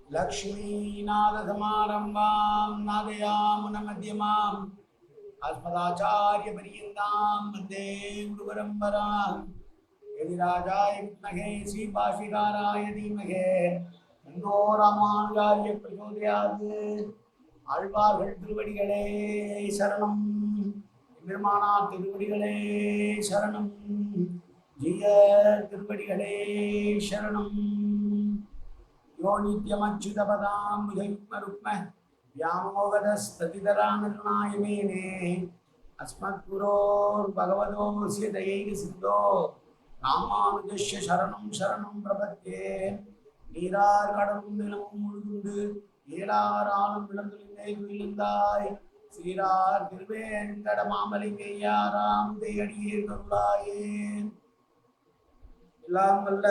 लक्ष्मीनाथसमारम्भां नादयामुनमध्यमाम् अस्मदाचार्यपर्यन्तां वन्दे गुरुपरम्पराम् यदिराजाय विद्महे श्रीभाष्यकाराय धीमहि तन्नो रामानुजाय प्रचोदयात् ஆழ்வார்கள் திருவடிகளே சரணம் பெருமானார் திருவடிகளே சரணம் ஜெய திருவடிகளே சரணம் யோ நித்யமச்சுதபதாம் புஜயுக்மருக்ம व्यामोगदस्ततितरानरुणाय मेने अस्मद्गुरोर् भगवतोऽस्य दयैक सिद्धो रामानुजस्य शरणं शरणं प्रपद्ये நீரார் கடலும் நிலமும் முழுதுண்டு ஏலாராலும் விளங்குகின்றே விழுந்தாய் சீரார் திருவேங்கட மாமலை மேயாராம் தேடியே கருளாயே. எல்லாம் வல்ல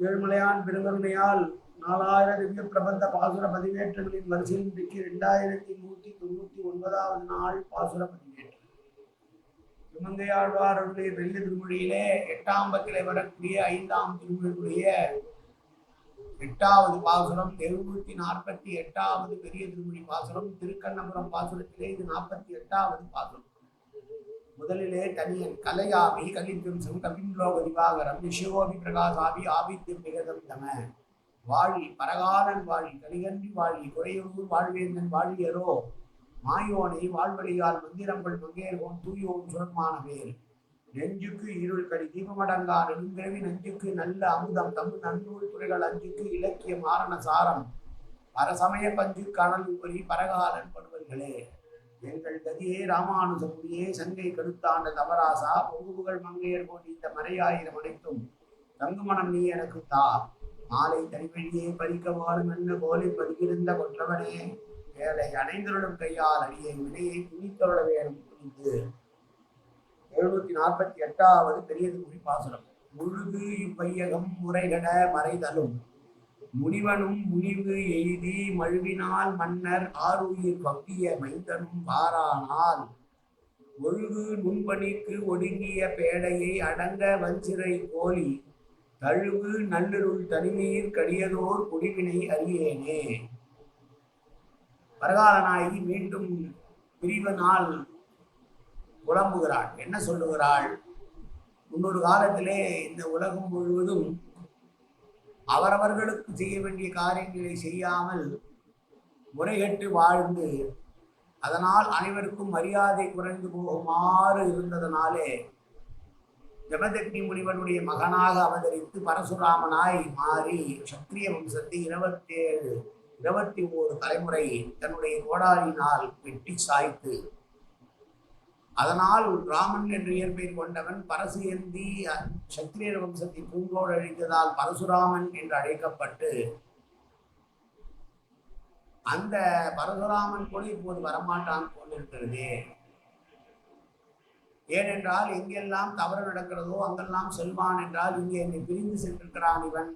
ஏழுமலையான் பெருங்கருணையால் 4000 திவ்ய பிரபந்த பாசுர பதிவேற்றங்களின் வரிசையில் இன்றைக்கு 2199வது நாள் பாசுர பதிவேற்று. திருமங்கையாழ்வாருடைய வெள்ளி திருமொழியிலே 8ஆம் பத்திலே வரக்கூடிய 5ஆம் திருமொழியுடைய 8வது பாசுரம் 748வது பெரிய திருமொழி பாசுரம். திருக்கண்ணபுரம் பாசுரத்திலே இது 48வது பாசுரம். முதலிலே தனியன் கலையாமி கலித்வம்சம் கவிம்லோக திவாகரம் விஷயோபி பிரகாசாபி ஆபித்யம் மிகதம் தம வாழி பரகாலன் வாழி கலிகன்றி வாழி குறையூர் வாழ்வேந்தன் வாழியரோ மாயோனை வாழ்வழியால் மந்திரங்கள் மங்கேர்வோன் தூயோன் சுரமான வேல் நெஞ்சுக்கு இருள் கடி தீபமடங்கா நெடுங்கிரவி நெஞ்சுக்கு நல்ல அமுதம் தமிழ் நன்னூல் துறைகள் அஞ்சுக்கு இலக்கிய மாரண சாரம் பரசமய பஞ்சு கணல் உபரி பரகாலன் படுவர்களே எங்கள் கதியே ராமானுஜமுடியே சங்கை கடுத்தாண்ட தவராசா பொங்குபுகள் மங்கையர் போல் இந்த மறையாயிரம் அனைத்தும் தங்குமணம் நீ எனக்கு தா மாலை தனிவழியே பறிக்க வாழும் என்ன கோலை பதிவிருந்த கொற்றவனே வேலை அணைந்தருளும் கையால் அடியை வினையை துணித்தருள வேணும் துணிந்து. 748வது பெரிய திருமொழி பாசுரம். முழுது இவ்வையகம் முறைகட மறைதலும் முனிவனும் முனிவு எய்தி மழுவினால் மன்னர் ஆறுயிர் பக்திய மைந்தனும் பாரானால் ஒழுகு நுண்பணிக்கு ஒடுங்கிய பேடையை அடங்க வஞ்சிறை கோலி தழுவு நல்லருள் தனிநீர் கடியதோர் குடிவினை அறியேனே. பரகாலநாயகி மீண்டும் பிரிவினால் புலம்புகிறாள். என்ன சொல்லுகிறாள்? முன்னொரு காலத்திலே இந்த உலகம் முழுவதும் அவரவர்களுக்கு செய்ய வேண்டிய காரியங்களை செய்யாமல் முறைகட்டு வாழ்ந்து அதனால் அனைவருக்கும் மரியாதை குறைந்து போகுமாறு இருந்ததனாலே ஜமதக்னி முனிவனுடைய மகனாக அவதரித்து பரசுராமனாய் மாறி சத்திரிய வம்சத்தை 21 தலைமுறை தன்னுடைய கோடாலினால் வெட்டி சாய்த்து அதனால் ராமன் என்று இயற்பெயர் கொண்டவன் பரசு ஏந்தி சத்திரியர் வம்சத்தை பூங்கோடு அழித்ததால் பரசுராமன் என்று அழைக்கப்பட்டு அந்த பரசுராமன் கூட இப்போது வரமாட்டான் போலிருக்கிறது. ஏனென்றால் எங்கெல்லாம் தவறு நடக்கிறதோ அங்கெல்லாம் செல்வான் என்றால் இங்கே என்னை பிரிந்து சென்றிருக்கிறான் இவன்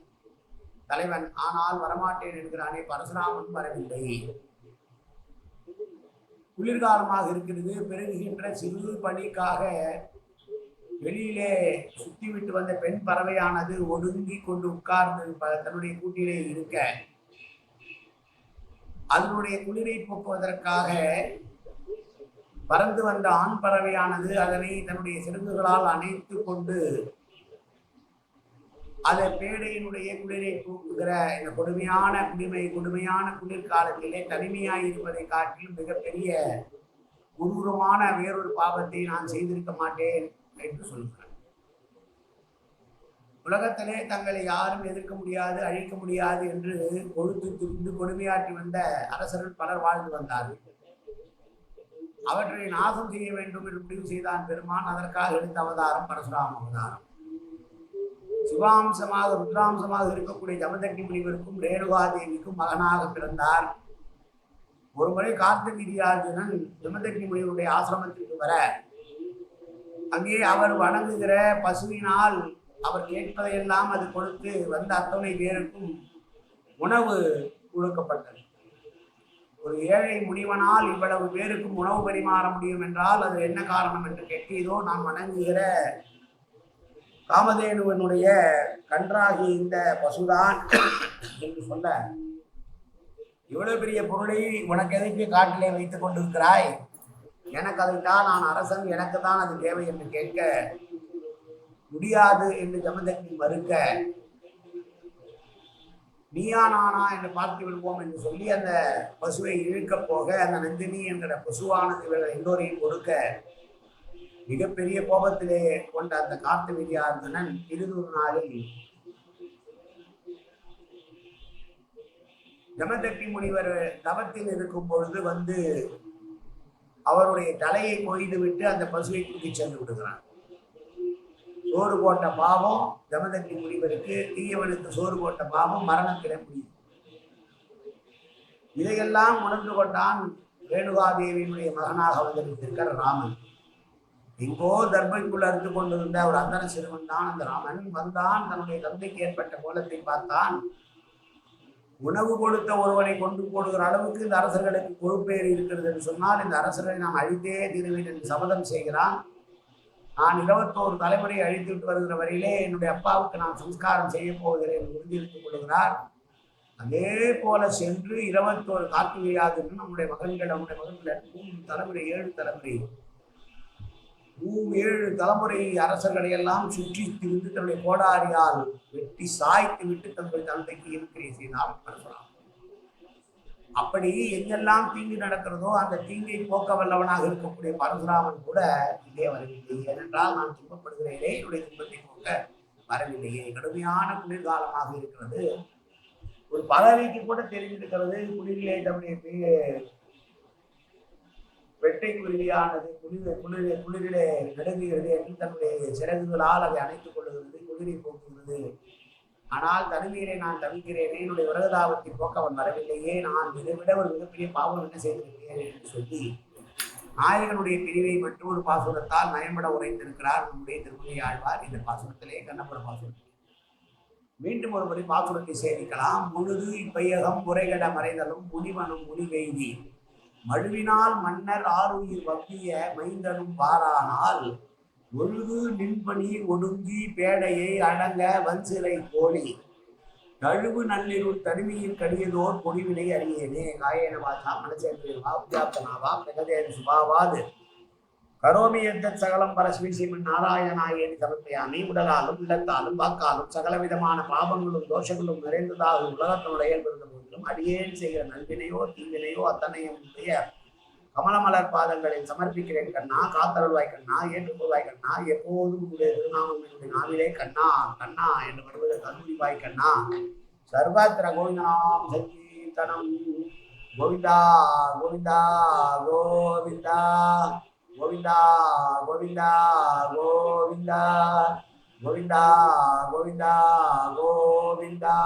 தலைவன், ஆனால் வரமாட்டேன் என்கிறானே பரசுராமன் வரவில்லை. குளிர்காலமாக இருக்கிறது. பெருகுகின்ற சிறு பணிக்காக வெளியிலே சுத்திவிட்டு வந்த பெண் பறவையானது ஒடுங்கி கொண்டு உட்கார்ந்து தன்னுடைய கூட்டிலே இருக்க அதனுடைய குளிரை போக்குவதற்காக பறந்து வந்த ஆண் பறவையானது அதனை தன்னுடைய சிறங்குகளால் அணைத்து கொண்டு அதை பேடையினுடைய குளிரை போக்குகிற இந்த கொடுமையான குளிர்காலத்திலே தனிமையாய் இருப்பதை காட்டிலும் மிகப்பெரிய கொடூரமான வேறொரு பாவத்தை நான் செய்திருக்க மாட்டேன் என்று சொல்கிறார். உலகத்திலே தங்களை யாரும் எதிர்க்க முடியாது அழிக்க முடியாது என்று கொழுத்து திரிந்து கொடுமையாற்றி வந்த அரசர்கள் பலர் வாழ்ந்து வந்தார்கள். அவற்றை நாசம் செய்ய வேண்டும் என்று முடிவு செய்தான் பெருமான். அதற்காக எடுத்த அவதாரம் பரசுராம அவதாரம். சிவாம்சமாக ருத்ராம்சமாக இருக்கக்கூடிய ஜமதக்னி முனிவருக்கும் ரேணுகாதேவிக்கும் மகனாக பிறந்தார். ஒருமுறை கார்த்தவீர்யார்ஜுனன் ஜமதக்னி முனிவருடைய ஆசிரமத்திற்கு வர அங்கே அவர் வணங்குகிற பசுவினால் அவர் கேட்பதையெல்லாம் அது கொடுத்து வந்த அத்தனை பேருக்கும் உணவு கொடுக்கப்பட்டது. ஒரு ஏழை முனிவனால் இவ்வளவு பேருக்கும் உணவு பரிமாற முடியும் என்றால் அது என்ன காரணம் என்று கேட்டீரோ, நான் வணங்குகிற காமதேனுவனுடைய கன்றாகி இந்த பசுதான் என்று சொல்ல இவ்வளவு பெரிய பொருளை உனக்கு எதைக்கு காட்டிலே வைத்துக் கொண்டிருக்கிறாய்? எனக்கு அதைத்தான், நான் அரசன், எனக்கு தான் அது தேவை என்று கேட்க முடியாது என்று ஜமதக்னி மறுக்க, நீயா நானா என்று பார்த்து விடுவோம் என்று சொல்லி அந்த பசுவை இழுக்க போக, அந்த நந்தினி என்கிற பசுவானது இவர்கள் எல்லோரையும் கொடுக்க, மிகப்பெரிய கோபத்திலே கொண்ட அந்த காட்டு விதியார்த்தனன் இருநூறு நாளில் ஜமதக்னி முனிவர் தவத்தில் இருக்கும் பொழுது வந்து அவருடைய தலையை கொய்து விட்டு அந்த பசுவை தூக்கி சென்று விடுகிறான். சோறு போட்ட பாவம் ஜமதக்னி முனிவருக்கு, தீயவனுக்கு சோறு போட்ட பாவம் மரணத்திலே முடியும். இதையெல்லாம் உணர்ந்து கொண்டான் ரேணுகாதேவியினுடைய மகனாக வந்திருக்கிற ராமன். எங்கோ தர்பைக்குள்ள இருந்து கொண்டிருந்த ஒரு அந்தன சிறுவன் தான் அந்த ராமன். வந்தான், தன்னுடைய தந்தைக்கு ஏற்பட்ட கோலத்தை பார்த்தான். உணவு கொடுத்த ஒருவனை கொண்டு போடுகிற அளவுக்கு இந்த அரசர்களுக்கு பொறுப்பேறி இருக்கிறது என்று சொன்னால், இந்த அரசர்களை நாம் அழித்தே தீருவேன் என்று சபதம் செய்கிறான். நான் 21 தலைமுறை அழித்துவிட்டு வருகிற வரையிலே என்னுடைய அப்பாவுக்கு நான் சம்ஸ்காரம் செய்ய போகிறேன் என்று உறுதியெடுத்துக் கொள்கிறார். அதே போல சென்று 21 காட்டு விழாது நம்முடைய மகன்கள் 3 தலைமுறை 7 தலைமுறை 7 தலைமுறை அரசர்களை எல்லாம் சுற்றி திரிந்து தன்னுடைய கோடாரியால் வெட்டி சாய்த்து விட்டு தன்னுடைய தந்தைக்கு இருக்கிறே செய்தார் பரசுராமன். அப்படி எங்கெல்லாம் தீங்கு நடக்கிறதோ அந்த தீங்கை போக்க வல்லவனாக இருக்கக்கூடிய பரசுராமன் கூட இங்கே வரவில்லை. ஏனென்றால் நான் துன்பப்படுகிறேனே, என்னுடைய துன்பத்தை போக்க வரவில்லையே. கடுமையான குளிர்காலமாக இருக்கிறது. ஒரு பறவைக்கு கூட தெரிந்திருக்கிறது குளிரிலே தன்னுடைய வெட்டை குருவியானது குளிரிலே நடுங்குகிறது என்று தன்னுடைய சிறகுகளால் அதை அணைத்துக் கொள்ளுகிறது, குளிரை போக்குகிறது. ஆனால் தனிமையிலே நான் தவிக்கிறேனே, என்னுடைய விரகதாபத்தை போக்க அவன் வரவில்லையே, நான் இதைவிட ஒரு மிகப்பெரிய பாவம் என்ன செய்திருக்கிறேன் என்று சொல்லி நாயகனுடைய பிரிவை மட்டும் ஒரு பாசுரத்தால் நயம்பட உரைந்திருக்கிறார் நம்முடைய திருமலை ஆழ்வார். இந்த பாசுரத்திலே கண்ணபுர பாசுரம். மீண்டும் ஒருபடி பாசுரத்தை சேமிக்கலாம். முழுது இப்பையகம் முறைகட மறைதலும் முனிவனும் முனிவெய்தி மழுவினால் மன்னர் ஆறுயிர் வப்பிய மைந்தனும் பாரானால் ஒழுகு நின்பணி ஒடுங்கி பேடையை அடங்க வன்சிறை கோழி தழுவு நள்ளிருள் தனிமையில் கடியதோர் பொடிவினை அறியேனே. காயேன வாசா மனசேந்திரவா உத்யாப்தனாவா பிரகதேன சுபாவாது கரோமி எந்த சகலம் பரஸ்வீசிமன் நாராயணாயேனி சமர்ப்பயாமி. உடலாலும் உள்ளத்தாலும் வாக்காலும் சகலவிதமான பாவங்களும் தோஷங்களும் நிறைந்ததாக உலகத்தினுடைய இருந்த போதிலும் அடியேன் செய்கிற நல்வினையோ தீவினையோ அத்தனையும் கமலமலர் பாதங்களில் சமர்ப்பிக்கிறேன் கண்ணா. காத்தருள்வாய் கண்ணா, ஏற்றுக்கொள்வாய் கண்ணா. எப்போதும் உங்களுடைய திருநாமம் என்னுடைய நாவிலே கண்ணா கண்ணா என்று வருவது கருணிவாய் கண்ணா. சர்வத்திர கோவிந்தாம் சங்கீர்த்தனம் கோவிந்தா கோவிந்தா கோவிந்தா கோவிந்தா கோவிந்தா கோவிந்தா கோவிந்தா கோவிந்தா கோவிந்தா.